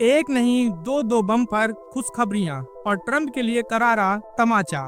एक नहीं दो दो बम पर खुशखबरियां और ट्रंप के लिए करारा तमाचा।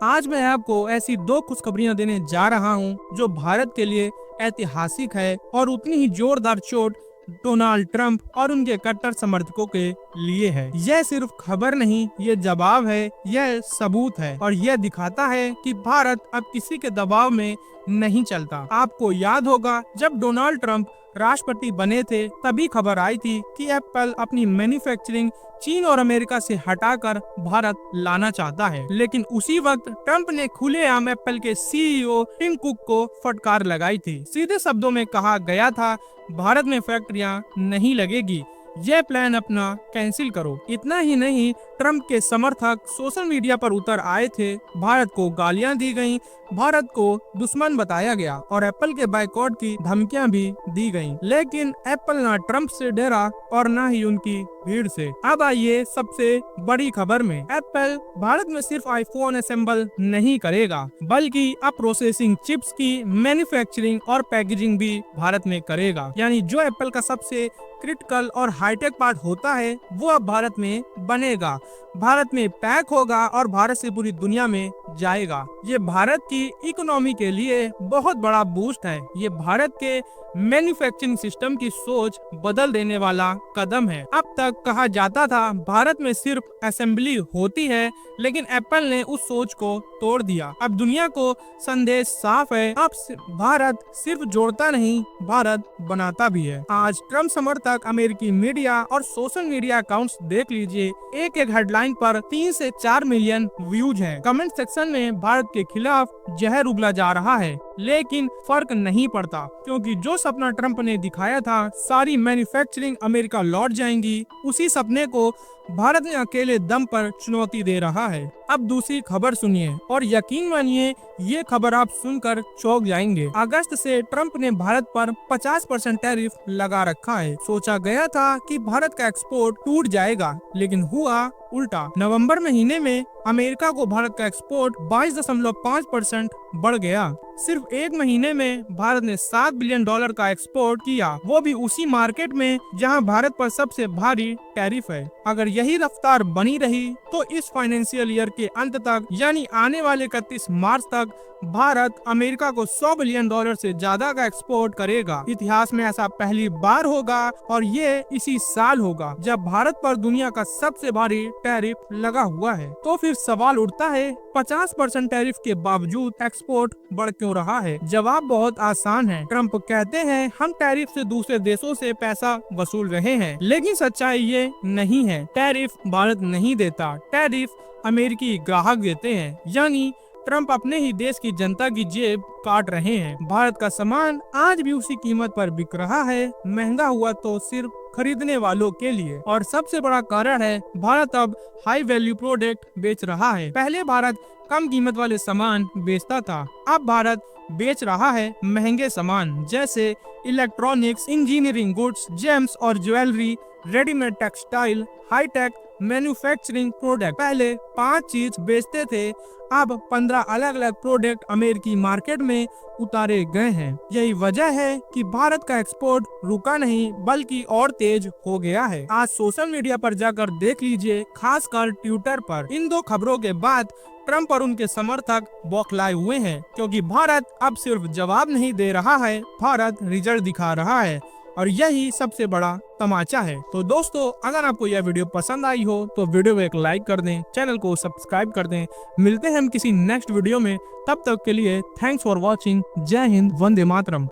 आज मैं आपको ऐसी दो खुशखबरियां देने जा रहा हूं जो भारत के लिए ऐतिहासिक है और उतनी ही जोरदार चोट डोनाल्ड ट्रंप और उनके कट्टर समर्थकों के लिए है। यह सिर्फ खबर नहीं, ये जवाब है, यह सबूत है और यह दिखाता है कि भारत अब किसी के दबाव में नहीं चलता। आपको याद होगा जब डोनाल्ड ट्रंप राष्ट्रपति बने थे तभी खबर आई थी कि एप्पल अपनी मैन्युफैक्चरिंग चीन और अमेरिका से हटाकर भारत लाना चाहता है, लेकिन उसी वक्त ट्रंप ने खुलेआम एप्पल के सीईओ टिम कुक को फटकार लगाई थी। सीधे शब्दों में कहा गया था, भारत में फैक्ट्रियां नहीं लगेगी, यह प्लान अपना कैंसिल करो। इतना ही नहीं, ट्रंप के समर्थक सोशल मीडिया पर उतर आए थे, भारत को गालियां दी गईं, भारत को दुश्मन बताया गया और एप्पल के बाइकॉट की धमकियां भी दी गईं। लेकिन एप्पल ना ट्रंप से डरा और ना ही उनकी भीड़ से। अब आइए सबसे बड़ी खबर में। एप्पल भारत में सिर्फ आईफोन असेंबल नहीं करेगा, बल्कि अब प्रोसेसिंग चिप्स की मैन्युफैक्चरिंग और पैकेजिंग भी भारत में करेगा। यानी जो एप्पल का सबसे क्रिटिकल और हाईटेक पार्ट होता है वो अब भारत में बनेगा, भारत में पैक होगा और भारत से पूरी दुनिया में जाएगा। ये भारत की इकोनॉमी के लिए बहुत बड़ा बूस्ट है। ये भारत के मैन्युफैक्चरिंग सिस्टम की सोच बदल देने वाला कदम है। अब तक कहा जाता था भारत में सिर्फ असेंबली होती है, लेकिन एप्पल ने उस सोच को तोड़ दिया। अब दुनिया को संदेश साफ है, अब भारत सिर्फ जोड़ता नहीं, भारत बनाता भी है। आज ट्रंप समर्थक अमेरिकी मीडिया और सोशल मीडिया अकाउंट्स देख लीजिए, एक एक हेडलाइन पर 3 से 4 मिलियन व्यूज हैं। कमेंट सेक्शन में भारत के खिलाफ जहर उगला जा रहा है, लेकिन फर्क नहीं पड़ता, क्योंकि जो सपना ट्रंप ने दिखाया था सारी मैन्युफैक्चरिंग अमेरिका लौट जाएंगी, उसी सपने को भारत ने अकेले दम पर चुनौती दे रहा है। अब दूसरी खबर सुनिए और यकीन मानिए ये खबर आप सुनकर चौंक जाएंगे। अगस्त से ट्रंप ने भारत पर 50% टैरिफ लगा रखा है। सोचा गया था कि भारत का एक्सपोर्ट टूट जाएगा, लेकिन हुआ उल्टा। नवंबर महीने में अमेरिका को भारत का एक्सपोर्ट 22.5% बढ़ गया। सिर्फ एक महीने में भारत ने $7 बिलियन का एक्सपोर्ट किया, वो भी उसी मार्केट में जहां भारत पर सबसे भारी टैरिफ है। अगर यही रफ्तार बनी रही तो इस फाइनेंशियल ईयर के अंत तक, यानी आने वाले 31 मार्च तक, भारत अमेरिका को $100 बिलियन से ज्यादा का एक्सपोर्ट करेगा। इतिहास में ऐसा पहली बार होगा और ये इसी साल होगा जब भारत पर दुनिया का सबसे भारी टैरिफ लगा हुआ है। तो फिर सवाल उठता है, 50% टैरिफ के बावजूद एक्सपोर्ट बढ़ क्यों रहा है? जवाब बहुत आसान है। ट्रंप कहते हैं हम टैरिफ से दूसरे देशों से पैसा वसूल रहे हैं, लेकिन सच्चाई ये नहीं है। टैरिफ भारत नहीं देता, टैरिफ अमेरिकी ग्राहक देते हैं। यानी ट्रंप अपने ही देश की जनता की जेब काट रहे हैं। भारत का सामान आज भी उसी कीमत पर बिक रहा है, महंगा हुआ तो सिर्फ खरीदने वालों के लिए। और सबसे बड़ा कारण है भारत अब हाई वैल्यू प्रोडक्ट बेच रहा है। पहले भारत कम कीमत वाले सामान बेचता था, अब भारत बेच रहा है महंगे सामान जैसे इलेक्ट्रॉनिक्स, इंजीनियरिंग गुड्स, जेम्स और jewellery, readymade textile, hi tech manufacturing product. पहले 5 चीज बेचते थे, अब 15 अलग अलग प्रोडक्ट अमेरिकी मार्केट में उतारे गए हैं। यही वजह है कि भारत का एक्सपोर्ट रुका नहीं बल्कि और तेज हो गया है। आज सोशल मीडिया पर जाकर देख लीजिए, खासकर ट्विटर पर। इन दो खबरों के बाद ट्रंप और उनके समर्थक बौखलाए हुए हैं, क्योंकि भारत अब सिर्फ जवाब नहीं दे रहा है, भारत रिजल्ट दिखा रहा है और यही सबसे बड़ा तमाचा है। तो दोस्तों, अगर आपको यह वीडियो पसंद आई हो तो वीडियो को एक लाइक कर दें, चैनल को सब्सक्राइब कर दें। मिलते हैं हम किसी नेक्स्ट वीडियो में, तब तक के लिए थैंक्स फॉर वॉचिंग। जय हिंद, वंदे मातरम।